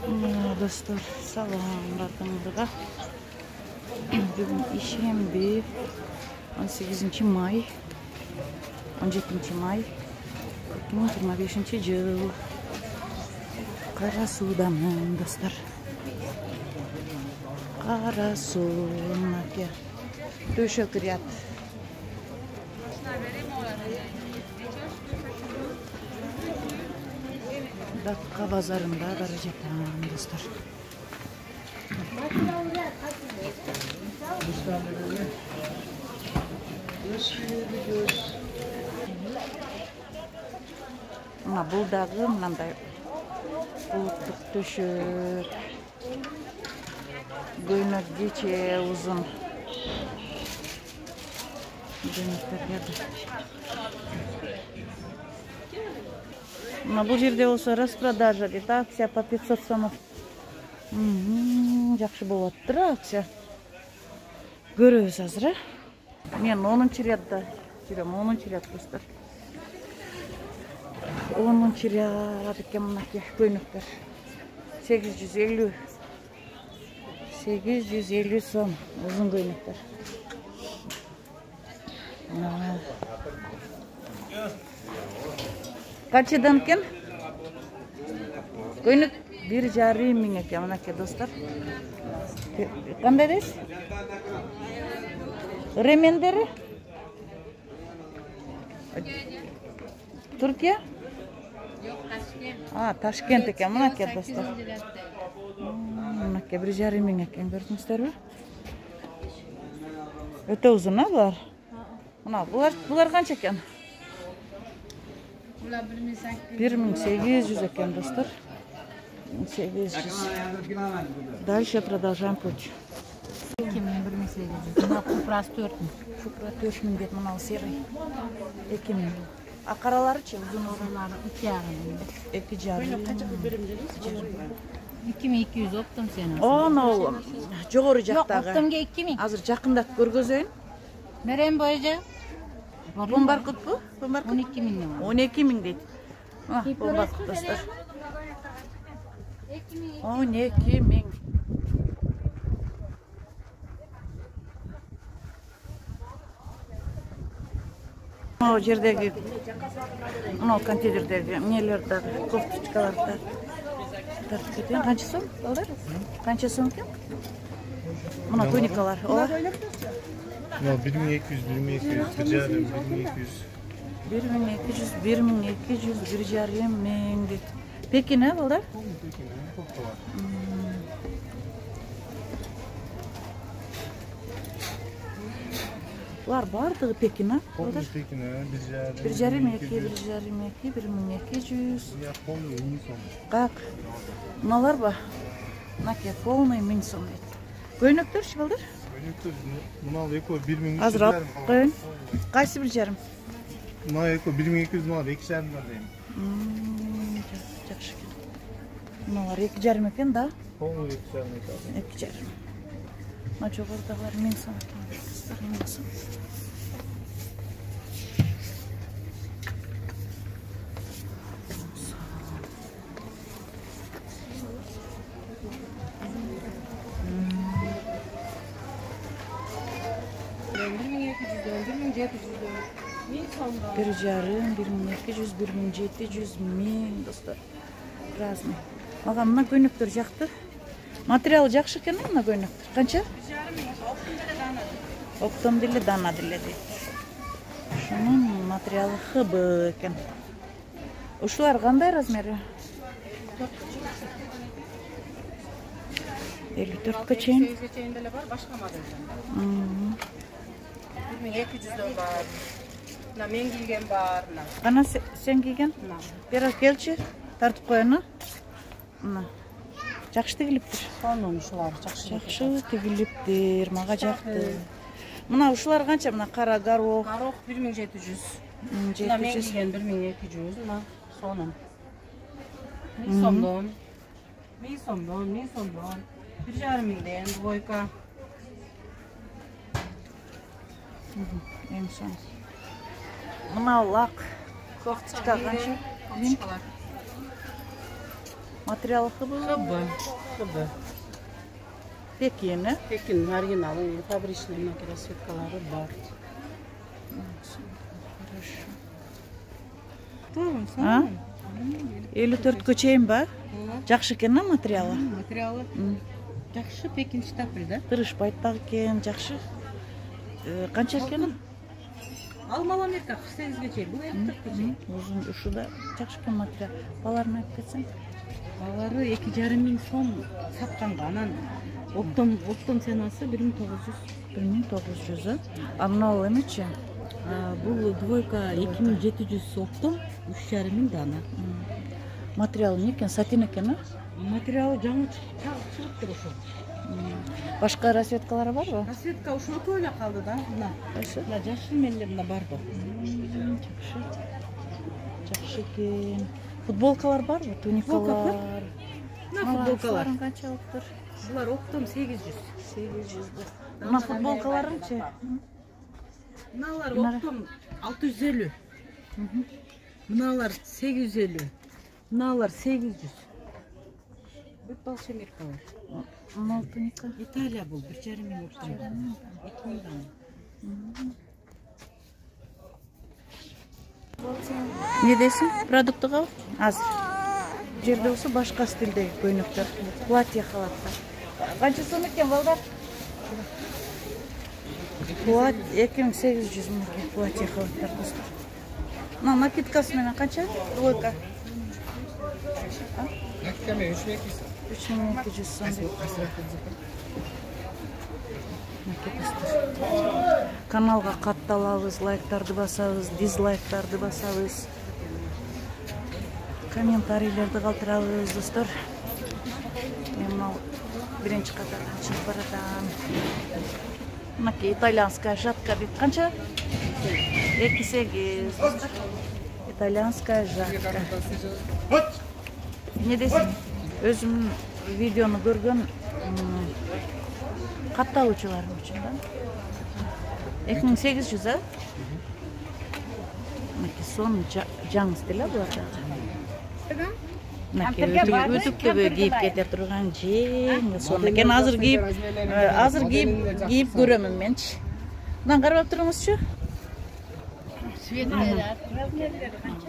Dostlar, salam bardımlığa. Bugün işembi 18 may 17 may 2025 yıl. Karasu'damın dostlar. Karasu ya. Döşek riyat. Dakika pazarında baracaklar dostlar. Ama buldağı mınандай bulutluq döşök. Göynök geçe uzun. Göynöktер geldi. Bu жерде olsa распродажа дейді, акция по 500 сомов. Жақсы болып тұр акция. Көрөбүз азыр. Мен 10-чы рядда жүрөм, 10-чы ряд достар. 10-чы ряд екен мынакей көйнөктөр. 850 сом uzun көйнөктөр. Kaçıdan ekan? Көйнөк 1,5 ming ekan mынакей достар. Qanday deysiz? Remenderi? Türkiye? Yok, Taşkent. Taşkent ekan mынакей dostlar. Mынакей 1,5 ming ekan, gördüңүздөр. Öte uzun bular. Mına bular qancha ekan? 1800 ekan dostlar. 800. Дальше продолжаем путь. 1800. Мына купрасы 4000. Купра 4000 деп мынау серый. 2000. А караларычы uzun Oraları 2,5. 2,5. 2200 optum seni. Ana жогору жактагы. Optumga 2000. Азыр жакындап көргөзөйүн. Nerem boyunca? Bombarkut bu? Bombarkut 12.000 var. 12.000 deydi. Bombarkut dostlar. 12.000. O yerdeki konteynerlerdeki nelerde koftuşkalarda tartып кеткен. Қанша сом? Балдар? Қанша сом екен? Мына туника Олар 1200, 1200, 1,5, 1200. 1200, 1,5 ming deydi. Pekin балдар? Бұлар бардығы Пекин, балдар? Пекин, 1,5. 1200. Я полный 1000 сом. Как? Мыналар ба? Мынакей полный 1000 сом дейді. Көйнөктөрчү балдар? Көйнөктөр мынау эко 1300. Азыр алып коюн. Кайсы 1,5? Мына эко 1200, мына 2,5 бар дейм. Жакшы экен. Мыналар 2,5 экен да? Полный 2,5 экен. 2,5. Мына жогорудагылар 1000 сом экен. 1000 сом. Bir жарым, 1200, 1700, 1000 достар. Разный. Маған мына көйнөктөр жакты. Материалы жакшы экен мына көйнөктөр. Канча? 1,5 оптом деле дана деле дейт. Шунун материалы ХБ экен. Ушулар кандай размери? 54 чейин. 800 чейинделе бар, башка моделден. 1200 бар. Мына мен кийген бар, мына. Кана сен кийген? Бері келчи, тартып коюн. Мына. Жакшы тигилиптир. Сонун ушулар Жакшы тигилиптир, мага жакты. Мына ушулар канча? Мына кара горох. Горох 1700. Мына мен кийген 1200, мына сонун. 1000 сомдон. 1000 сомдон, 1000 сомдон. 1,5 миңден двойка. Эң сон. Мына лак. Кофточка канча? Материалы хыбы. Хыбы. Пекин, Пекин оригиналы, фабричный мынакей расцветкалары бар. Хорошо. 54 чейин ба? Жакшы экен материалы. Материалы жакшы, Пекин штапель да? Тырышпайт дагы экен, жакшы. Канча экен? Алмалы Америка 48-ге чейин, бул 54-ге чейин. Узун ушуда жакшы экен материал. Баларына айтып кетсең. Балары 2,5 сом сатканга, анан оптом ценасы 1900. 1900. А мынау эмечи? Бул двойка 2700 оптом, 3,5 дана. Материалы не экен? Сатин экен, Материалы жаңы чыгыптыр ошо. Башка расцветкалары барбы? Расцветка ошонуку эле калды да, мына. Мына жашыл менен мына барбы? Жакшы. Жакшы экен. Футболкалар барбы? Туникалар. Мына футболкалар. Канчалыктыр? Булар оптом 800. 800. Мына футболкаларынчы? Мыналар оптом 650. Мыналар 850. Мыналар 800. Бүт балшемиркалар. Мына туника. Италия бул 1,5 оптом. 2000 дана. Не дейсің? Продукты қал? Азыр. Жерде болса башка стилдеги көйнөктөр. Платье халаттар. Канча сом экен балдар? Платье 2800 мыңга платье халаттар достор. Мына накидкасы менен канча? Двойка. Накидкамен 3200 сом. Каналга катталабыз, лайктарды басабыз, дизлайктарды басабыз. Комментарийлерди калтырабыз достор. Мен мынау биринчи катардан чыгып баратам. Мынакей итальянская жатка дейт. Канча? 2,8 достор. Итальянская жатка. Не дейсиң? Өзүм видеону көргөн катталуучуларым үчүн да. 2800, а? Мынакей сон жаңы стиль буларда. Мынакей үтүктүбү кийип кете турган жеңил сон экен. Азыр кийип көрөмүн менчи. Мындан карап туруңузчу. Свет размерлери канча?